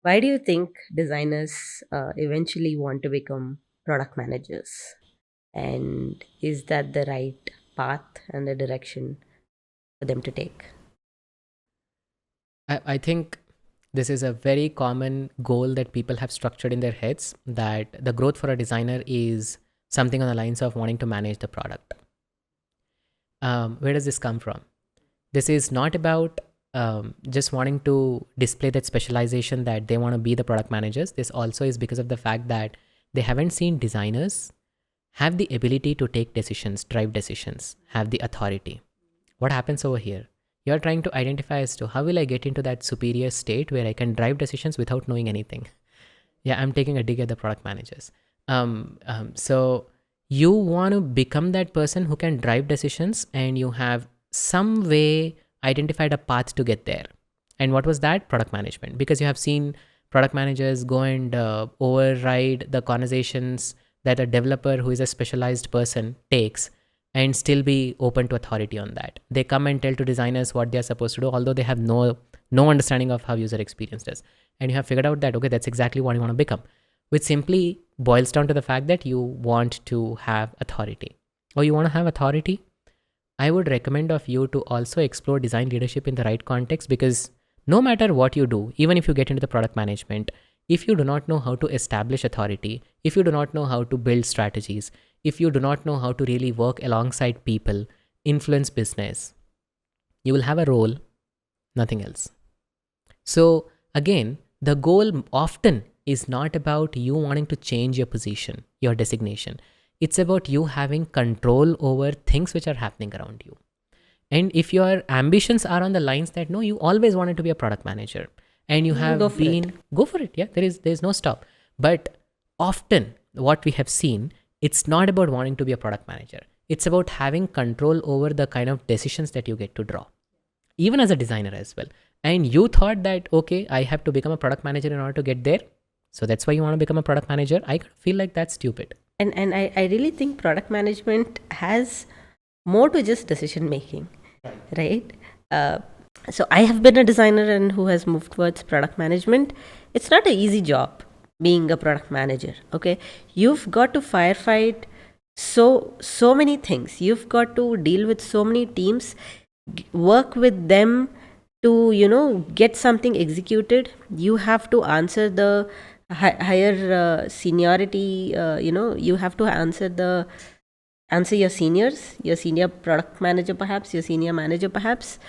Why do you think designers eventually want to become product managers? And is that the right path and the direction for them to take? I think this is a very common goal that people have structured in their heads, that the growth for a designer is something on the lines of wanting to manage the product. Where does this come from? This is not about just wanting to display that specialization that they want to be the product managers. This also is because of the fact that they haven't seen designers have the ability to take decisions, drive decisions, have the authority. What happens over here? You're trying to identify as to how will I get into that superior state where I can drive decisions without knowing anything. Yeah, I'm taking a dig at the product managers. So you want to become that person who can drive decisions, and you have some way identified a path to get there. And what was that? Product management. Because you have seen product managers go and override the conversations that a developer who is a specialized person takes, and still be open to authority on that. They come and tell to designers what they are supposed to do, although they have no understanding of how user experience does. And you have figured out that, okay, that's exactly what you want to become, which simply boils down to the fact that you want to have authority. Or you want to have authority? I would recommend of you to also explore design leadership in the right context, because no matter what you do, even if you get into the product management, if you do not know how to establish authority, if you do not know how to build strategies, if you do not know how to really work alongside people, influence business, you will have a role, nothing else. So again, the goal often is not about you wanting to change your position, your designation. It's about you having control over things which are happening around you. And if your ambitions are on the lines that no, you always wanted to be a product manager, and you have Go for been, go for it. Yeah, there's no stop. But often what we have seen, it's not about wanting to be a product manager. It's about having control over the kind of decisions that you get to draw, even as a designer as well. And you thought that, okay, I have to become a product manager in order to get there. So that's why you want to become a product manager. I feel like that's stupid. And I really think product management has more to just decision making, right? So I have been a designer and who has moved towards product management. It's not an easy job being a product manager. Okay, you've got to firefight so many things. You've got to deal with so many teams, work with them to get something executed. You have to answer the higher seniority. You have to answer your seniors, your senior product manager perhaps, your senior manager perhaps.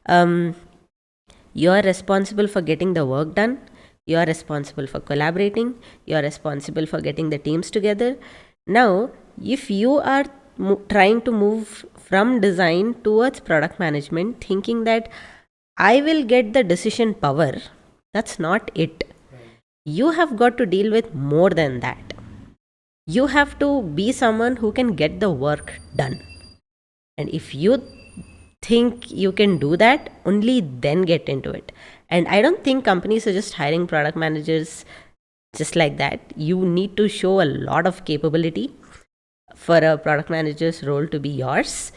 You are responsible for getting the work done. You are responsible for collaborating. You are responsible for getting the teams together. Now, if you are trying to move from design towards product management, thinking that I will get the decision power, that's not it. You have got to deal with more than that. You have to be someone who can get the work done. And if you think you can do that, only then get into it. And I don't think companies are just hiring product managers just like that. You need to show a lot of capability for a product manager's role to be yours.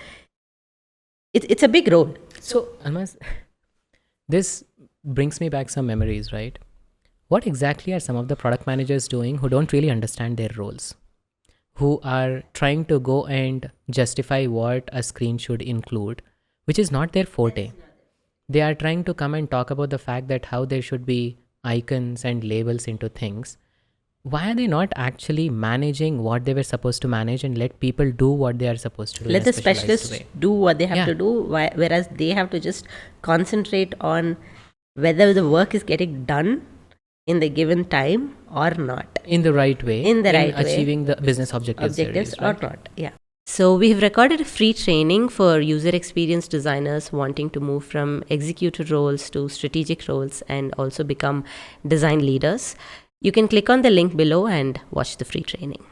It's a big role. So, Almas, this brings me back some memories, right? What exactly are some of the product managers doing who don't really understand their roles? Who are trying to go and justify what a screen should include, which is not their forte. They are trying to come and talk about the fact that how there should be icons and labels into things. Why are they not actually managing what they were supposed to manage and let people do what they are supposed to do? Let the specialists do what they have to do, whereas they have to just concentrate on whether the work is getting done in the given time or not. In the right way. In the right way. Achieving the business objectives or not. Yeah. So we have recorded a free training for user experience designers wanting to move from executive roles to strategic roles and also become design leaders. You can click on the link below and watch the free training.